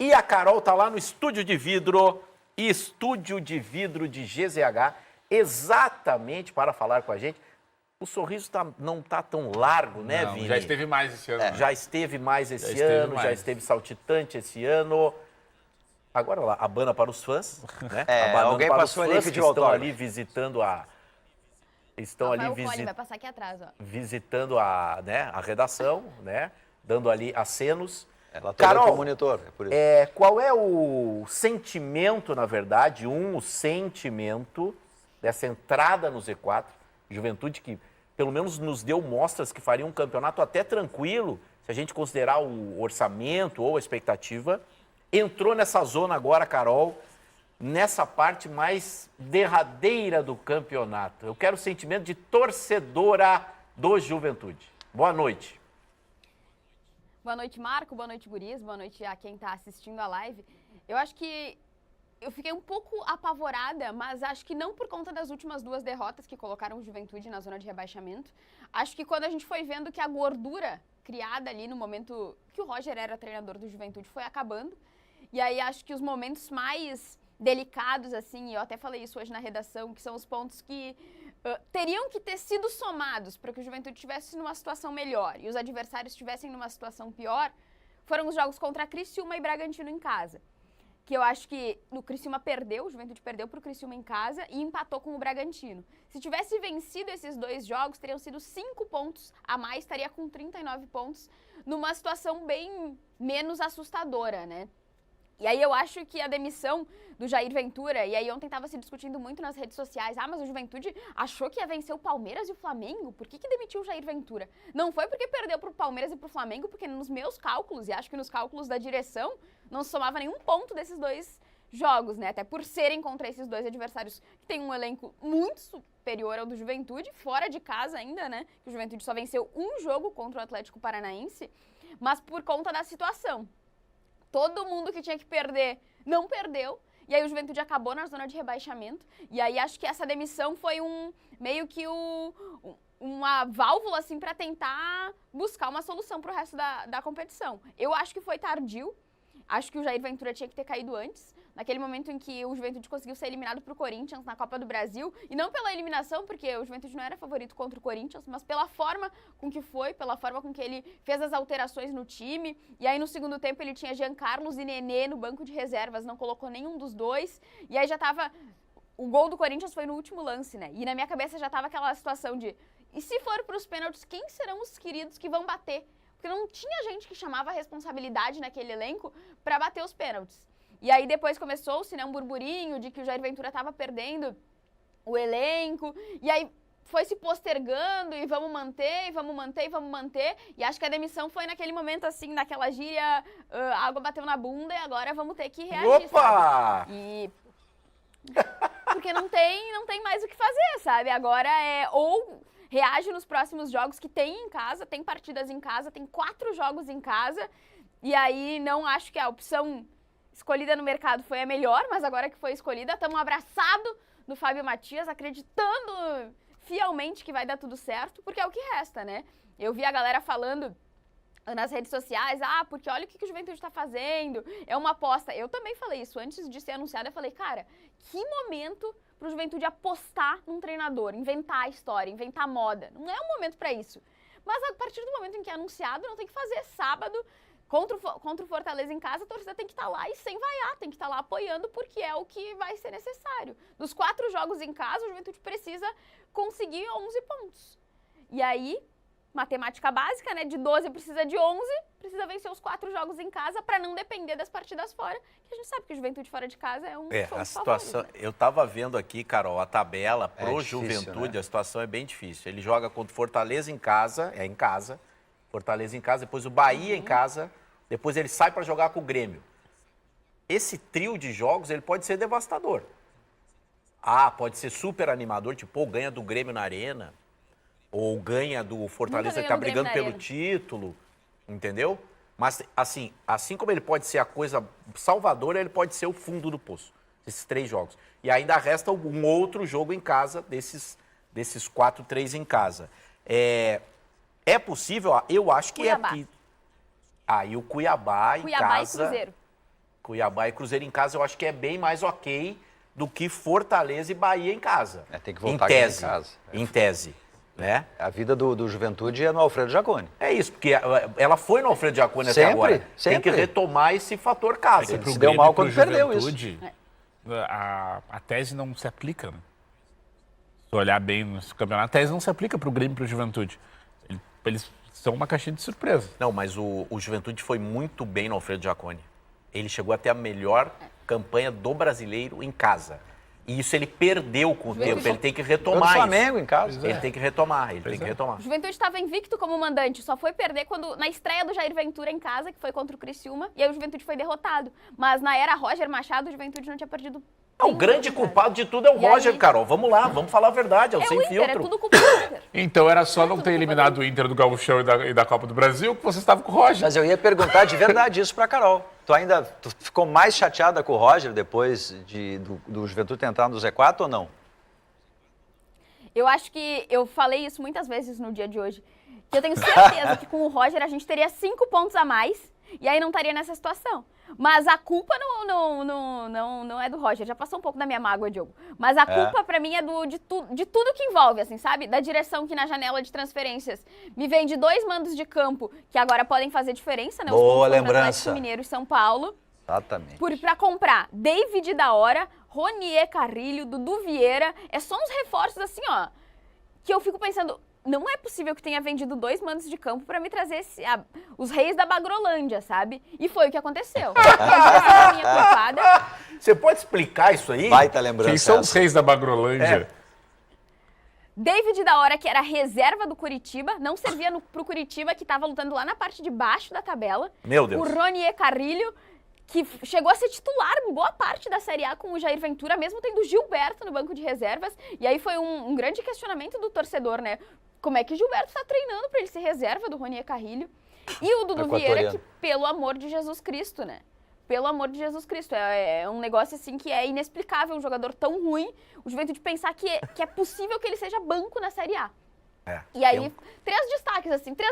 E a Carol tá lá no estúdio de vidro de GZH, exatamente para falar com a gente. O sorriso não tá tão largo, né, Vini? Já esteve mais esse ano. Já esteve mais esse ano, já esteve saltitante esse ano. Agora lá, abana para os fãs, né? Alguém para passou os ali fãs e que pediu estão autógrafo. ali visitando a... Estão ali vai passar aqui atrás, ó. visitando a redação, né? Dando ali acenos. Ela tá Carol, com o monitor, é por isso. Qual é o sentimento, na verdade, o sentimento dessa entrada no Z4? Juventude que, pelo menos, nos deu mostras que faria um campeonato até tranquilo, se a gente considerar o orçamento ou a expectativa. Entrou nessa zona agora, Carol, nessa parte mais derradeira do campeonato. Eu quero o sentimento de torcedora do Juventude. Boa noite. Boa noite, Marco. Boa noite, guris. Boa noite a quem está assistindo a live. Eu acho que eu fiquei um pouco apavorada, mas acho que não por conta das últimas 2 derrotas que colocaram o Juventude na zona de rebaixamento. Acho que quando a gente foi vendo que a gordura criada ali no momento que o Roger era treinador do Juventude foi acabando. E aí acho que os momentos mais delicados, assim, eu até falei isso hoje na redação, que são os pontos que teriam que ter sido somados para que o Juventude estivesse numa situação melhor e os adversários estivessem numa situação pior, foram os jogos contra Criciúma e Bragantino em casa. Que eu acho que o Criciúma perdeu, o Juventude perdeu para o Criciúma em casa e empatou com o Bragantino. Se tivesse vencido esses 2 jogos, teriam sido 5 pontos a mais, estaria com 39 pontos, numa situação bem menos assustadora, né? E aí eu acho que a demissão do Jair Ventura, e aí ontem estava se discutindo muito nas redes sociais, mas o Juventude achou que ia vencer o Palmeiras e o Flamengo, por que demitiu o Jair Ventura? Não foi porque perdeu para o Palmeiras e para o Flamengo, porque nos meus cálculos, e acho que nos cálculos da direção, não somava nenhum ponto desses 2 jogos, né? Até por serem contra esses 2 adversários que tem um elenco muito superior ao do Juventude, fora de casa ainda, né? Que o Juventude só venceu um jogo contra o Atlético Paranaense, mas por conta da situação. Todo mundo que tinha que perder não perdeu. E aí o Juventude acabou na zona de rebaixamento. E aí acho que essa demissão foi meio que uma válvula assim para tentar buscar uma solução para o resto da competição. Eu acho que foi tardio. Acho que o Jair Ventura tinha que ter caído antes, naquele momento em que o Juventude conseguiu ser eliminado pro Corinthians na Copa do Brasil, e não pela eliminação, porque o Juventude não era favorito contra o Corinthians, mas pela forma com que foi, pela forma com que ele fez as alterações no time, e aí no segundo tempo ele tinha Jean Carlos e Nenê no banco de reservas, não colocou nenhum dos dois, e aí já tava... O gol do Corinthians foi no último lance, né? E na minha cabeça já tava aquela situação de, e se for pros pênaltis, quem serão os queridos que vão bater? Porque não tinha gente que chamava a responsabilidade naquele elenco para bater os pênaltis. E aí depois começou-se, né, um burburinho de que o Jair Ventura estava perdendo o elenco, e aí foi se postergando, e vamos manter, e vamos manter, e vamos manter, e acho que a demissão foi naquele momento, assim, naquela gíria, a água bateu na bunda, e agora vamos ter que reagir, Opa! sabe? E... Porque não tem mais o que fazer, sabe? Agora ou reage nos próximos jogos que tem em casa, tem partidas em casa, tem 4 jogos em casa, e aí não acho que a opção escolhida no mercado foi a melhor, mas agora que foi escolhida, estamos abraçados no Fábio Matias, acreditando fielmente que vai dar tudo certo, porque é o que resta, né? Eu vi a galera falando nas redes sociais, porque olha o que o Juventude está fazendo, é uma aposta. Eu também falei isso, antes de ser anunciado, eu falei, cara, que momento pro Juventude apostar num treinador, inventar a história, inventar moda. Não é um momento para isso. Mas a partir do momento em que é anunciado, não tem que fazer sábado, contra o Fortaleza em casa, a torcida tem que estar lá e sem vaiar, tem que estar lá apoiando, porque é o que vai ser necessário. Dos 4 jogos em casa, o Juventude precisa conseguir 11 pontos. E aí, matemática básica, né? De 12 precisa de 11, precisa vencer os 4 jogos em casa para não depender das partidas fora, que a gente sabe que o Juventude fora de casa é um a situação, favorito, né? eu tava vendo aqui, Carol, a tabela pro difícil, Juventude, né? A situação é bem difícil. Ele joga contra o Fortaleza em casa, Fortaleza em casa, depois o Bahia em casa, depois ele sai para jogar com o Grêmio. Esse trio de jogos, ele pode ser devastador. Pode ser super animador, tipo, ganha do Grêmio na Arena, ou ganha do Fortaleza que tá brigando pelo título, entendeu? Mas, assim como ele pode ser a coisa salvadora, ele pode ser o fundo do poço, esses 3 jogos. E ainda resta um outro jogo em casa, desses 4, 3 em casa. É possível, eu acho que Cuiabá. E o Cuiabá em Cuiabá casa... e Cruzeiro. Cuiabá e Cruzeiro em casa, eu acho que é bem mais ok do que Fortaleza e Bahia em casa. Tem que voltar aqui em casa. Em tese, né? A vida do Juventude é no Alfredo Jaconi. É isso, porque ela foi no Alfredo Jaconi até Sempre, agora. Tem sempre. que retomar esse fator casa. Se deu mal quando perdeu isso. A tese não se aplica, né? Se olhar bem no campeonato, a tese não se aplica para o Grêmio e para o Juventude. Eles são uma caixinha de surpresa. Não, mas o Juventude foi muito bem no Alfredo Jaconi. Ele chegou até a melhor campanha do brasileiro em casa. E isso ele perdeu com o tempo. Ele tem que retomar O Flamengo em casa. Ele tem que retomar, ele tem que retomar. O Juventude estava invicto como mandante, só foi perder quando na estreia do Jair Ventura em casa, que foi contra o Criciúma, e aí o Juventude foi derrotado. Mas na era Roger Machado, o Juventude não tinha perdido. O grande culpado de tudo é o Roger, Carol. Vamos lá, vamos falar a verdade, é o sem o Inter, filtro. é tudo culpa do Inter. Então era só não ter eliminado o Inter do Gauchão e da Copa do Brasil que você estava com o Roger. Mas eu ia perguntar de verdade isso pra Carol. Tu ficou mais chateada com o Roger depois do Juventude tentar no Z4 ou não? Eu acho que eu falei isso muitas vezes no dia de hoje. Que eu tenho certeza que com o Roger a gente teria 5 pontos a mais e aí não estaria nessa situação. Mas a culpa não é do Roger. Já passou um pouco da minha mágoa, Diogo. Mas a culpa pra mim é de tudo que envolve, assim, sabe? Da direção que na janela de transferências me vende 2 mandos de campo que agora podem fazer diferença, né? Boa Os lembrança. Atlético Mineiro e São Paulo. Exatamente. Pra comprar David da Hora, Ronier Carrilho, Dudu Vieira. É só uns reforços assim, ó. Que eu fico pensando, não é possível que tenha vendido 2 mandos de campo pra me trazer os reis da Bagrolândia, sabe? E foi o que aconteceu. Essa é a minha culpada. Você pode explicar isso aí? Baita lembrança. Quem são os essa. reis da Bagrolândia? David da Hora, que era reserva do Curitiba, não servia pro Curitiba, que tava lutando lá na parte de baixo da tabela. Meu Deus. O Ronier Carrilho, que chegou a ser titular em boa parte da Série A com o Jair Ventura, mesmo tendo Gilberto no banco de reservas. E aí foi um grande questionamento do torcedor, né? Como é que Gilberto tá treinando pra ele ser reserva do Ronier Carrilho? E o Dudu Vieira, que pelo amor de Jesus Cristo, né? Pelo amor de Jesus Cristo. É um negócio assim que é inexplicável, um jogador tão ruim, o Juventude pensar que é possível que ele seja banco na Série A. E aí, 3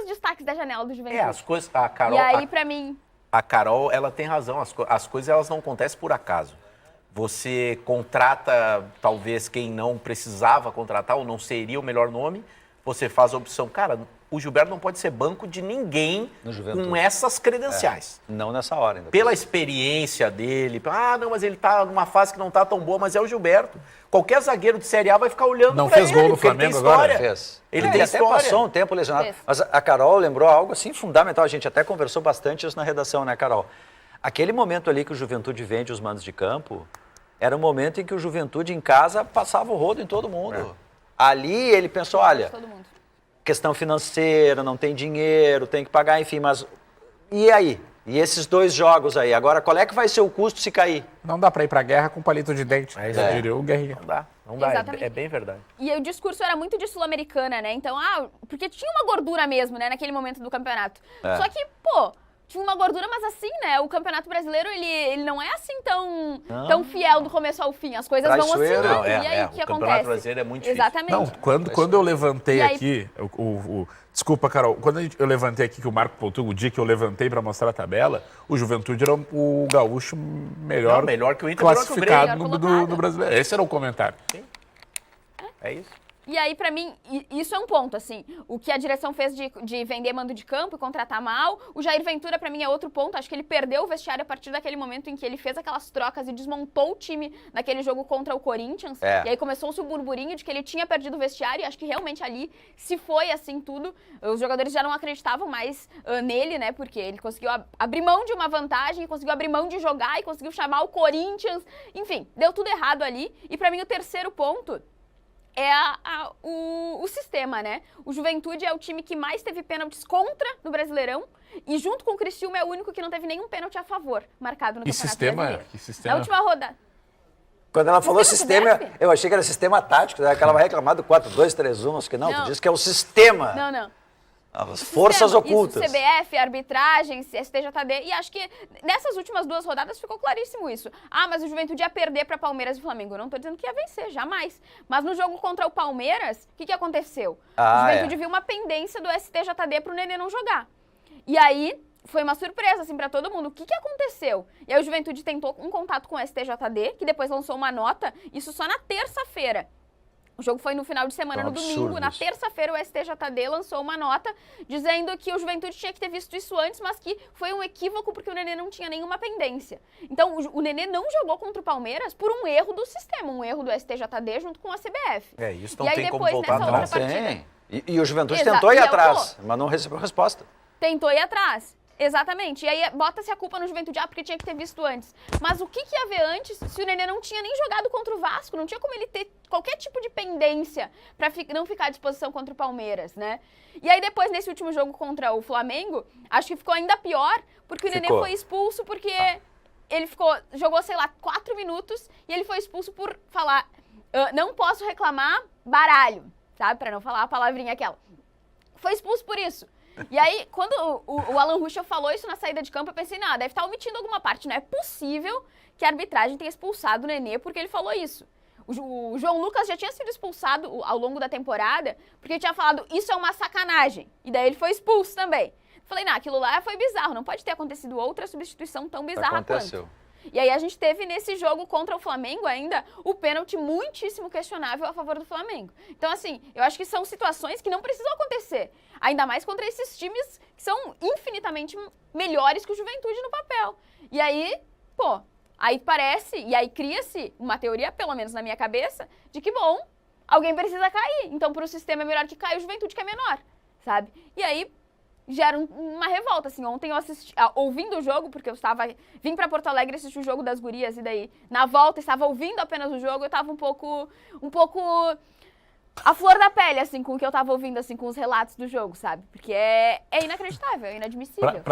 destaques da janela do Juventude. As coisas... A Carol, e aí, pra mim... A Carol, ela tem razão. As coisas, elas não acontecem por acaso. Você contrata, talvez, quem não precisava contratar ou não seria o melhor nome. Você faz a opção. Cara, o Gilberto não pode ser banco de ninguém com essas credenciais. Não nessa hora ainda. Pela experiência dele. Não, mas ele tá numa fase que não tá tão boa, mas é o Gilberto. Qualquer zagueiro de Série A vai ficar olhando não pra fez ele, gol no Flamengo agora? Fez. Ele tem até história. Passou um tempo lesionado. Mas a Carol lembrou algo assim fundamental. A gente até conversou bastante isso na redação, né, Carol? Aquele momento ali que o Juventude vende os mandos de campo, era um momento em que o Juventude em casa passava o rodo em todo mundo. Ali ele pensou, olha, questão financeira, não tem dinheiro, tem que pagar, enfim, mas e aí? E esses 2 jogos aí? Agora, qual é que vai ser o custo se cair? Não dá pra ir pra guerra com palito de dente. Diria o Guerrinha. Não dá, Exatamente. é bem verdade. E o discurso era muito de Sul-Americana, né? Então, porque tinha uma gordura mesmo, né, naquele momento do campeonato. Só que, tinha uma gordura, mas assim, né, o Campeonato Brasileiro, ele não é assim tão fiel do começo ao fim. As coisas vão Traiçoeiro. oscilando. E aí, o que o acontece? Campeonato Brasileiro é muito difícil. Exatamente. Não, quando eu levantei aí- aqui, desculpa, Carol, quando eu levantei aqui, que o Marco Poutu, o dia que eu levantei para mostrar a tabela, o Juventude era o gaúcho melhor que o Inter, melhor que o classificado Grêmio. do brasileiro. Esse era o comentário. É isso. E aí, pra mim, isso é um ponto, assim. O que a direção fez de vender mando de campo e contratar mal. O Jair Ventura, pra mim, é outro ponto. Acho que ele perdeu o vestiário a partir daquele momento em que ele fez aquelas trocas e desmontou o time naquele jogo contra o Corinthians. E aí começou-se o burburinho de que ele tinha perdido o vestiário. E acho que realmente ali, se foi assim tudo, os jogadores já não acreditavam mais nele, né? Porque ele conseguiu abrir mão de uma vantagem, conseguiu abrir mão de jogar e conseguiu chamar o Corinthians. Enfim, deu tudo errado ali. E pra mim, o terceiro ponto é o sistema, né? O Juventude é o time que mais teve pênaltis contra no Brasileirão e junto com o Criciúma é o único que não teve nenhum pênalti a favor marcado no Campeonato Brasileiro. Que sistema? Na última rodada. Quando ela falou sistema, CBF? eu achei que era sistema tático, né? Que ela vai reclamar do 4-2-3-1, acho que não, Não. tu disse que é o sistema. Não. As forças Sistema, ocultas. Isso, CBF, arbitragem, STJD. E acho que nessas últimas 2 rodadas ficou claríssimo isso. Mas o Juventude ia perder para Palmeiras e Flamengo. Eu não tô dizendo que ia vencer, jamais. Mas no jogo contra o Palmeiras, o que aconteceu? O Juventude viu uma pendência do STJD pro Nenê não jogar. E aí, foi uma surpresa, assim, pra todo mundo. O que aconteceu? E aí o Juventude tentou um contato com o STJD, que depois lançou uma nota, isso só na terça-feira. O jogo foi no final de semana, É um no domingo. absurdo Na isso. terça-feira, o STJD lançou uma nota dizendo que o Juventude tinha que ter visto isso antes, mas que foi um equívoco porque o Nenê não tinha nenhuma pendência. Então, o Nenê não jogou contra o Palmeiras por um erro do sistema, um erro do STJD junto com a CBF. Isso não E aí tem como depois, voltar nessa atrás. outra partida- Sim. E o Juventude Exato, tentou ir e é o atrás, mas não recebeu resposta. Tentou ir atrás. Exatamente. E aí bota-se a culpa no Juventude, porque tinha que ter visto antes. Mas o que ia ver antes se o Nenê não tinha nem jogado contra o Vasco? Não tinha como ele ter qualquer tipo de pendência pra não ficar à disposição contra o Palmeiras, né? E aí depois, nesse último jogo contra o Flamengo, acho que ficou ainda pior, porque o Nenê Ficou. foi expulso porque ele jogou, sei lá, 4 minutos e ele foi expulso por falar, não posso reclamar baralho, sabe? Pra não falar a palavrinha aquela. Foi expulso por isso. E aí, quando o Alan Ruschel falou isso na saída de campo, eu pensei, deve estar omitindo alguma parte. Não é possível que a arbitragem tenha expulsado o Nenê porque ele falou isso. O João Lucas já tinha sido expulsado ao longo da temporada porque ele tinha falado, isso é uma sacanagem. E daí ele foi expulso também. Falei, aquilo lá foi bizarro. Não pode ter acontecido outra substituição tão bizarra Aconteceu. quanto. E aí a gente teve nesse jogo contra o Flamengo ainda o pênalti muitíssimo questionável a favor do Flamengo. Então, assim, eu acho que são situações que não precisam acontecer. Ainda mais contra esses times que são infinitamente melhores que o Juventude no papel. E aí, aí parece, e aí cria-se uma teoria, pelo menos na minha cabeça, de que, alguém precisa cair. Então, para o sistema é melhor que caia o Juventude que é menor, sabe? E aí gera uma revolta, assim. Ontem eu assisti, ouvindo o jogo, porque vim pra Porto Alegre assistir o jogo das gurias, e daí, na volta, estava ouvindo apenas o jogo, eu estava um pouco a flor da pele, assim, com o que eu estava ouvindo, assim, com os relatos do jogo, sabe? Porque é inacreditável, é inadmissível.